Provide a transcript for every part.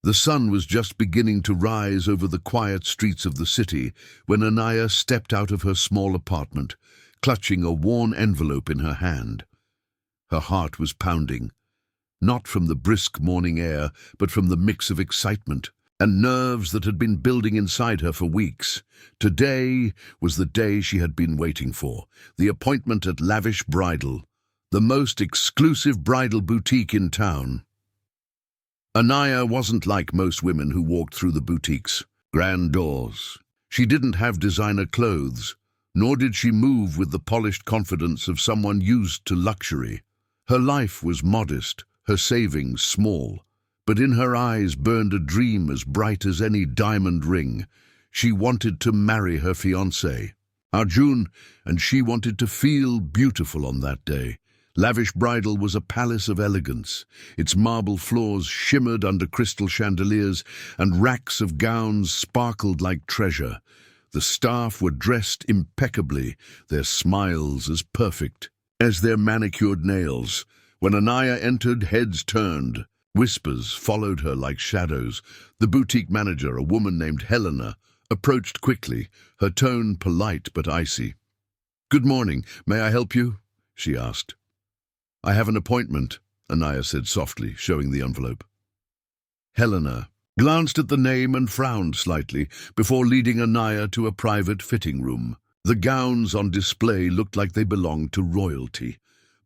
The sun was just beginning to rise over the quiet streets of the city when Anaya stepped out of her small apartment, clutching a worn envelope in her hand. Her heart was pounding, not from the brisk morning air, but from the mix of excitement and nerves that had been building inside her for weeks. Today was the day she had been waiting for, the appointment at Lavish Bridal, the most exclusive bridal boutique in town. Anaya wasn't like most women who walked through the boutique's grand doors. She didn't have designer clothes, nor did she move with the polished confidence of someone used to luxury. Her life was modest, her savings small, but in her eyes burned a dream as bright as any diamond ring. She wanted to marry her fiancé, Arjun, and she wanted to feel beautiful on that day. Lavish Bridal was a palace of elegance. Its marble floors shimmered under crystal chandeliers, and racks of gowns sparkled like treasure. The staff were dressed impeccably, their smiles as perfect as their manicured nails. When Anaya entered, heads turned. Whispers followed her like shadows. The boutique manager, a woman named Helena, approached quickly, her tone polite but icy. "Good morning. May I help you?" she asked. "I have an appointment," Anaya said softly, showing the envelope. Helena glanced at the name and frowned slightly before leading Anaya to a private fitting room. The gowns on display looked like they belonged to royalty.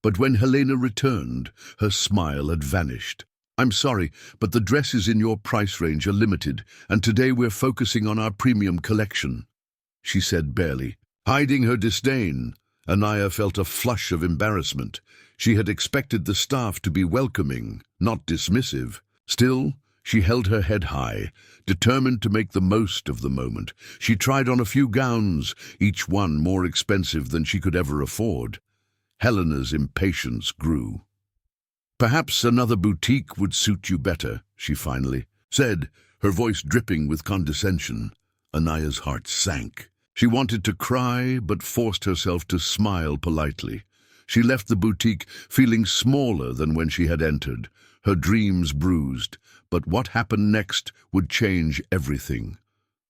But when Helena returned, her smile had vanished. "I'm sorry, but the dresses in your price range are limited, and today we're focusing on our premium collection," she said barely. Hiding her disdain, Anaya felt a flush of embarrassment. She had expected the staff to be welcoming, not dismissive. Still, she held her head high, determined to make the most of the moment. She tried on a few gowns, each one more expensive than she could ever afford. Helena's impatience grew. "Perhaps another boutique would suit you better," she finally said, her voice dripping with condescension. Anaya's heart sank. She wanted to cry, but forced herself to smile politely. She left the boutique feeling smaller than when she had entered, her dreams bruised. But what happened next would change everything.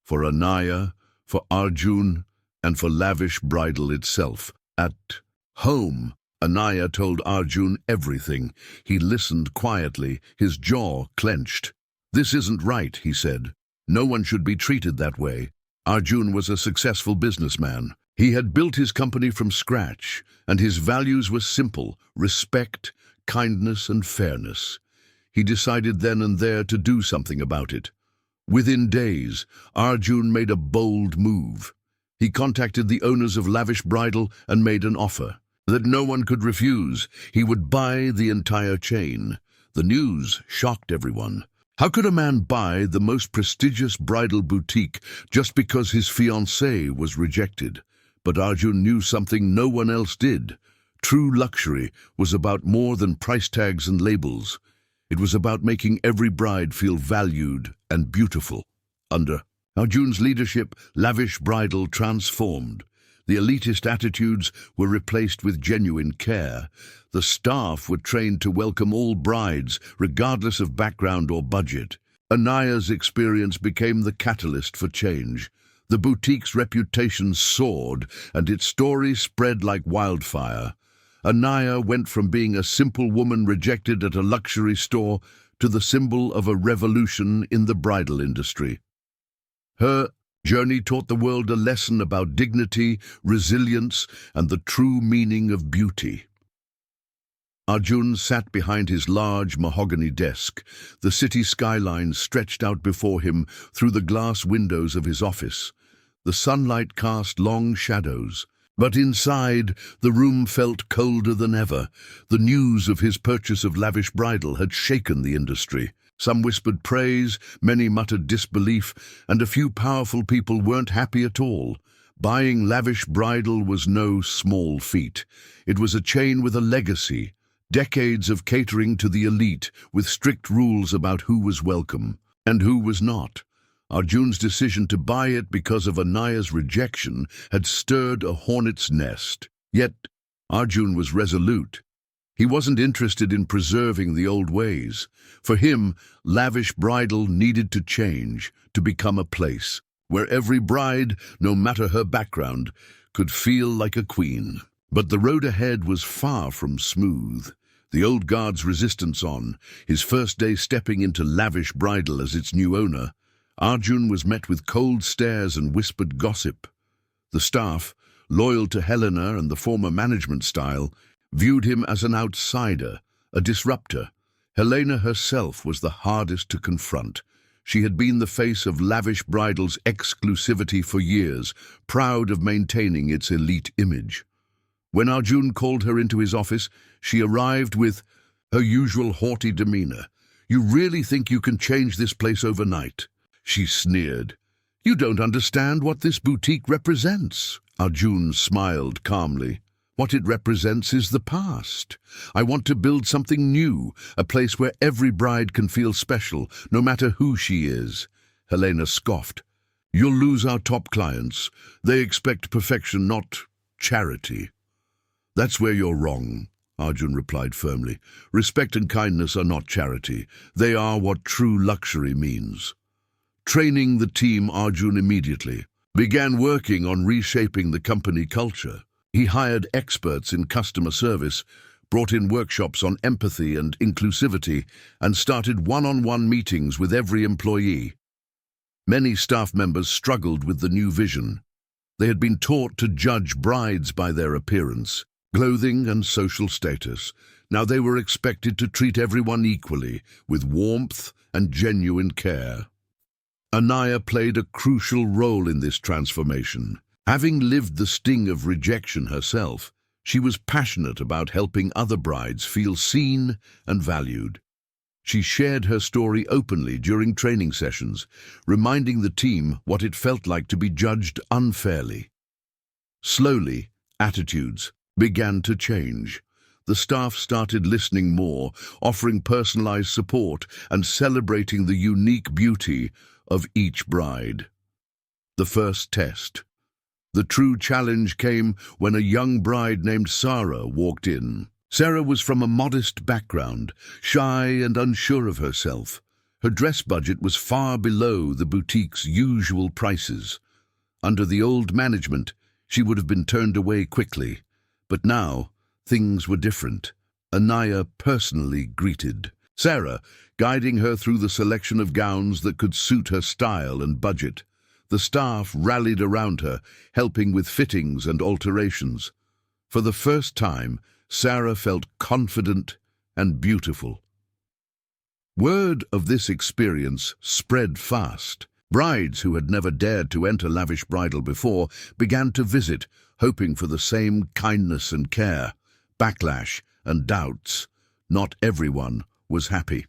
For Anaya, for Arjun, and for Lavish Bridal itself. At home, Anaya told Arjun everything. He listened quietly, his jaw clenched. "This isn't right," he said. "No one should be treated that way." Arjun was a successful businessman. He had built his company from scratch, and his values were simple: respect, kindness, and fairness. He decided then and there to do something about it. Within days, Arjun made a bold move. He contacted the owners of Lavish Bridal and made an offer that no one could refuse. He would buy the entire chain. The news shocked everyone. How could a man buy the most prestigious bridal boutique just because his fiancée was rejected? But Arjun knew something no one else did. True luxury was about more than price tags and labels. It was about making every bride feel valued and beautiful. Under Arjun's leadership, Lavish Bridal transformed. The elitist attitudes were replaced with genuine care. The staff were trained to welcome all brides, regardless of background or budget. Anaya's experience became the catalyst for change. The boutique's reputation soared, and its story spread like wildfire. Anaya went from being a simple woman rejected at a luxury store to the symbol of a revolution in the bridal industry. Her journey taught the world a lesson about dignity, resilience, and the true meaning of beauty. Arjun sat behind his large mahogany desk. The city skyline stretched out before him through the glass windows of his office. The sunlight cast long shadows. But inside, the room felt colder than ever. The news of his purchase of Lavish Bridal had shaken the industry. Some whispered praise, many muttered disbelief, and a few powerful people weren't happy at all. Buying Lavish Bridal was no small feat. It was a chain with a legacy. Decades of catering to the elite, with strict rules about who was welcome and who was not. Arjun's decision to buy it because of Anaya's rejection had stirred a hornet's nest. Yet Arjun was resolute. He wasn't interested in preserving the old ways. For him, lavish bridal needed to change, to become a place where every bride, no matter her background, could feel like a queen. But the road ahead was far from smooth. The old guard's resistance on, his first day stepping into lavish bridal as its new owner, Arjun was met with cold stares and whispered gossip. The staff, loyal to Helena and the former management style, viewed him as an outsider, a disruptor. Helena herself was the hardest to confront. She had been the face of lavish bridal's exclusivity for years, proud of maintaining its elite image. When Arjun called her into his office, she arrived with her usual haughty demeanor. "You really think you can change this place overnight?" She sneered. "You don't understand what this boutique represents." Arjun smiled calmly. "What it represents is the past. I want to build something new, a place where every bride can feel special, no matter who she is." Helena scoffed. "You'll lose our top clients. They expect perfection, not charity." "That's where you're wrong," Arjun replied firmly. "Respect and kindness are not charity. They are what true luxury means." Training the team, Arjun immediately began working on reshaping the company culture. He hired experts in customer service, brought in workshops on empathy and inclusivity, and started one-on-one meetings with every employee. Many staff members struggled with the new vision. They had been taught to judge brides by their appearance, clothing, and social status. Now they were expected to treat everyone equally, with warmth and genuine care. Anaya played a crucial role in this transformation. Having lived the sting of rejection herself, she was passionate about helping other brides feel seen and valued. She shared her story openly during training sessions, reminding the team what it felt like to be judged unfairly. Slowly, attitudes began to change. The staff started listening more, offering personalized support and celebrating the unique beauty of each bride. The first test. The true challenge came when a young bride named Sarah walked in. Sarah was from a modest background, shy and unsure of herself. Her dress budget was far below the boutique's usual prices. Under the old management, she would have been turned away quickly. But now, things were different. Anaya personally greeted Sarah, guiding her through the selection of gowns that could suit her style and budget. The staff rallied around her, helping with fittings and alterations. For the first time, Sarah felt confident and beautiful. Word of this experience spread fast. Brides who had never dared to enter lavish bridal before began to visit, hoping for the same kindness and care. Backlash and doubts. Not everyone was happy.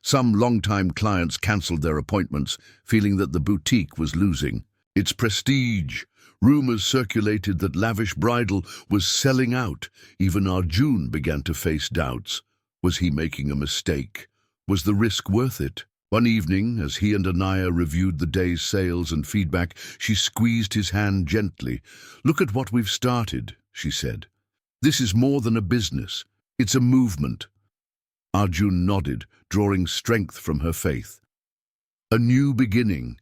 Some long-time clients cancelled their appointments, feeling that the boutique was losing its prestige. Rumors circulated that lavish bridal was selling out. Even Arjun began to face doubts. Was he making a mistake? Was the risk worth it? One evening, as he and Anaya reviewed the day's sales and feedback, she squeezed his hand gently. "Look at what we've started," she said. "This is more than a business. It's a movement." Arjun nodded, drawing strength from her faith. A new beginning.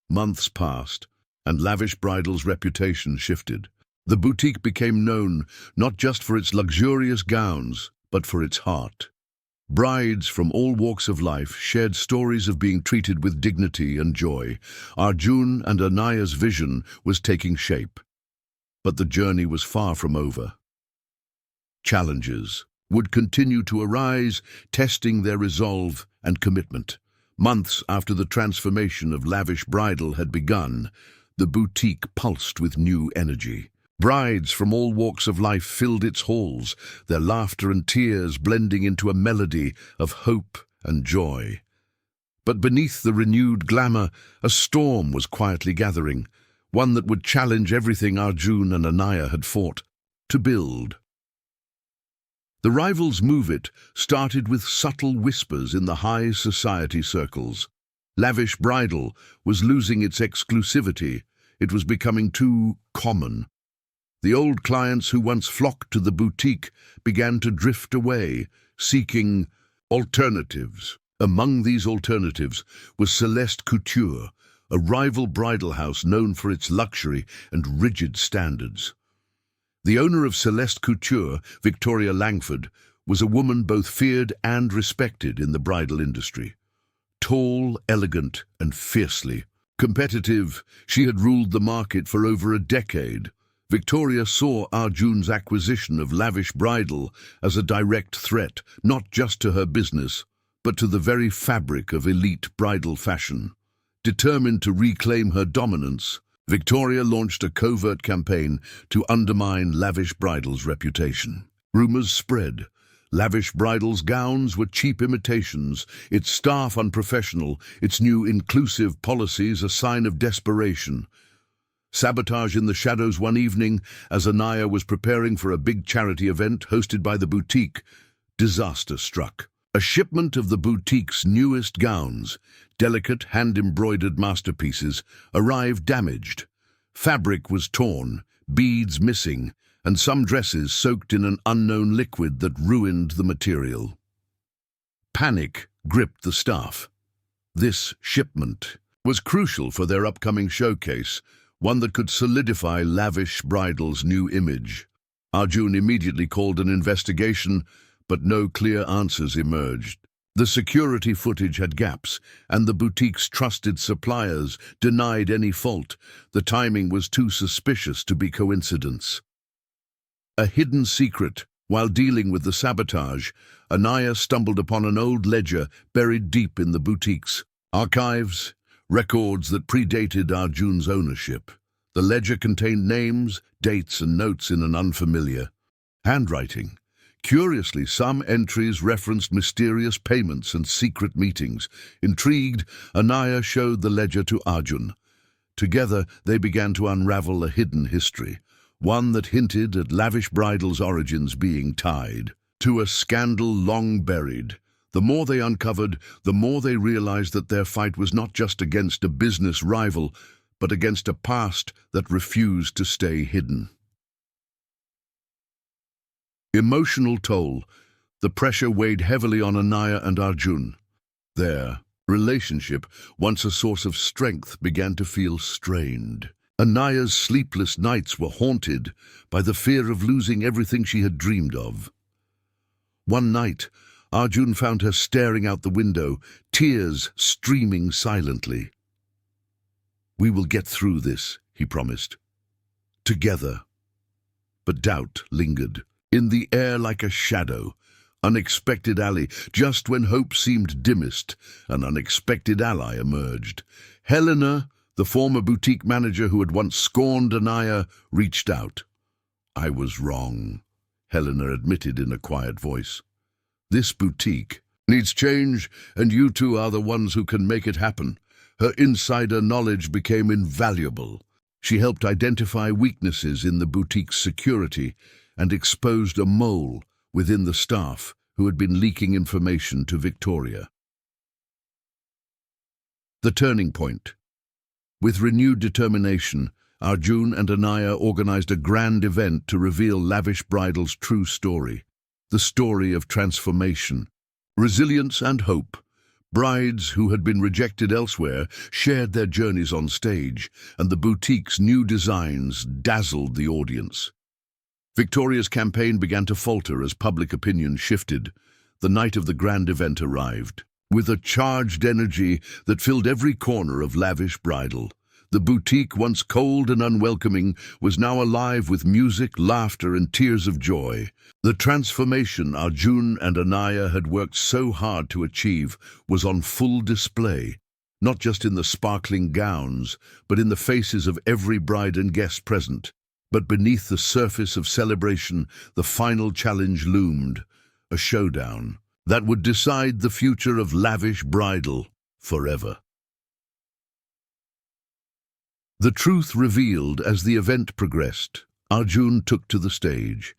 Months passed, and lavish bridal's reputation shifted. The boutique became known not just for its luxurious gowns, but for its heart. Brides from all walks of life shared stories of being treated with dignity and joy. Arjun and Anaya's vision was taking shape. But the journey was far from over. Challenges would continue to arise, testing their resolve and commitment. Months after the transformation of lavish bridal had begun, the boutique pulsed with new energy. Brides from all walks of life filled its halls, their laughter and tears blending into a melody of hope and joy. But beneath the renewed glamour, a storm was quietly gathering, one that would challenge everything Arjun and Anaya had fought to build. The rivals' move it started with subtle whispers in the high society circles. Lavish bridal was losing its exclusivity. It was becoming too common. The old clients who once flocked to the boutique began to drift away, seeking alternatives. Among these alternatives was Celeste Couture, a rival bridal house known for its luxury and rigid standards. The owner of Celeste Couture, Victoria Langford, was a woman both feared and respected in the bridal industry. Tall, elegant, and fiercely competitive, she had ruled the market for over a decade. Victoria saw Arjun's acquisition of Lavish Bridal as a direct threat, not just to her business, but to the very fabric of elite bridal fashion. Determined to reclaim her dominance, Victoria launched a covert campaign to undermine Lavish Bridal's reputation. Rumors spread. Lavish Bridal's gowns were cheap imitations, its staff unprofessional, its new inclusive policies a sign of desperation. Sabotage in the shadows one evening, as Anaya was preparing for a big charity event hosted by the boutique, disaster struck. A shipment of the boutique's newest gowns, delicate hand-embroidered masterpieces, arrived damaged. Fabric was torn, beads missing, and some dresses soaked in an unknown liquid that ruined the material. Panic gripped the staff. This shipment was crucial for their upcoming showcase, one that could solidify Lavish Bridal's new image. Arjun immediately called an investigation, but no clear answers emerged. The security footage had gaps, and the boutique's trusted suppliers denied any fault. The timing was too suspicious to be coincidence. A hidden secret. While dealing with the sabotage, Anaya stumbled upon an old ledger buried deep in the boutique's archives, records that predated Arjun's ownership. The ledger contained names, dates, and notes in an unfamiliar handwriting. Curiously, some entries referenced mysterious payments and secret meetings. Intrigued, Anaya showed the ledger to Arjun. Together, they began to unravel a hidden history, one that hinted at Lavish Bridal's origins being tied to a scandal long buried. The more they uncovered, the more they realized that their fight was not just against a business rival, but against a past that refused to stay hidden. Emotional toll. The pressure weighed heavily on Anaya and Arjun. Their relationship, once a source of strength, began to feel strained. Anaya's sleepless nights were haunted by the fear of losing everything she had dreamed of. One night, Arjun found her staring out the window, tears streaming silently. "We will get through this," he promised. "Together." But doubt lingered. In the air like a shadow, unexpected ally. Just when hope seemed dimmest, an unexpected ally emerged. Helena, the former boutique manager who had once scorned Anaya, reached out. "I was wrong," Helena admitted in a quiet voice. "This boutique needs change, and you two are the ones who can make it happen." Her insider knowledge became invaluable. She helped identify weaknesses in the boutique's security and exposed a mole within the staff who had been leaking information to Victoria. The turning point. With renewed determination, Arjun and Anaya organized a grand event to reveal Lavish Bridal's true story, the story of transformation, resilience, and hope. Brides who had been rejected elsewhere shared their journeys on stage, and the boutique's new designs dazzled the audience. Victoria's campaign began to falter as public opinion shifted. The night of the grand event arrived. With a charged energy that filled every corner of Lavish Bridal, the boutique, once cold and unwelcoming, was now alive with music, laughter, and tears of joy. The transformation Arjun and Anaya had worked so hard to achieve was on full display, not just in the sparkling gowns, but in the faces of every bride and guest present. But beneath the surface of celebration, the final challenge loomed, a showdown that would decide the future of Lavish Bridal forever. The truth revealed as the event progressed. Arjun took to the stage.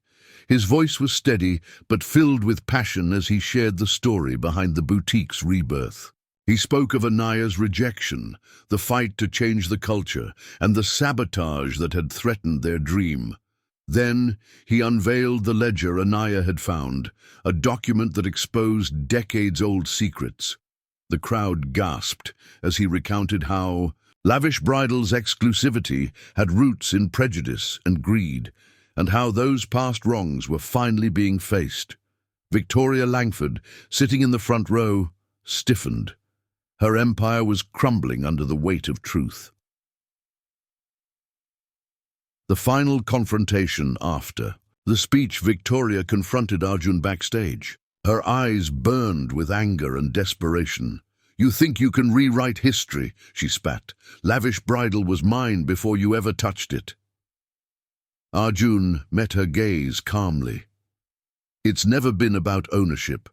His voice was steady but filled with passion as he shared the story behind the boutique's rebirth. He spoke of Anaya's rejection, the fight to change the culture, and the sabotage that had threatened their dream. Then he unveiled the ledger Anaya had found, a document that exposed decades-old secrets. The crowd gasped as he recounted how lavish Bridal's exclusivity had roots in prejudice and greed, and how those past wrongs were finally being faced. Victoria Langford, sitting in the front row, stiffened. Her empire was crumbling under the weight of truth. The final confrontation after the speech, Victoria confronted Arjun backstage. Her eyes burned with anger and desperation. "You think you can rewrite history," she spat. "Lavish Bridal was mine before you ever touched it." Arjun met her gaze calmly. "It's never been about ownership.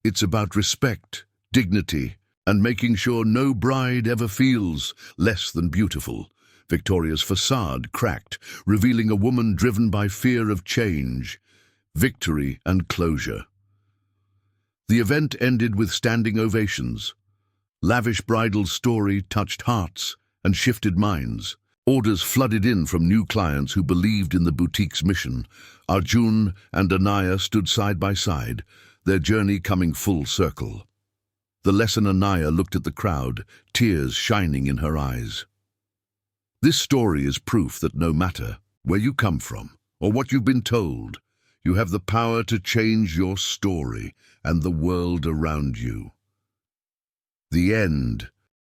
It's about respect, dignity, and making sure no bride ever feels less than beautiful." Victoria's facade cracked, revealing a woman driven by fear of change, victory, and closure. The event ended with standing ovations. Lavish Bridal's story touched hearts and shifted minds. Orders flooded in from new clients who believed in the boutique's mission. Arjun and Anaya stood side by side, their journey coming full circle. The lesson Anaya looked at the crowd, tears shining in her eyes. This story is proof that no matter where you come from or what you've been told, you have the power to change your story and the world around you. The end.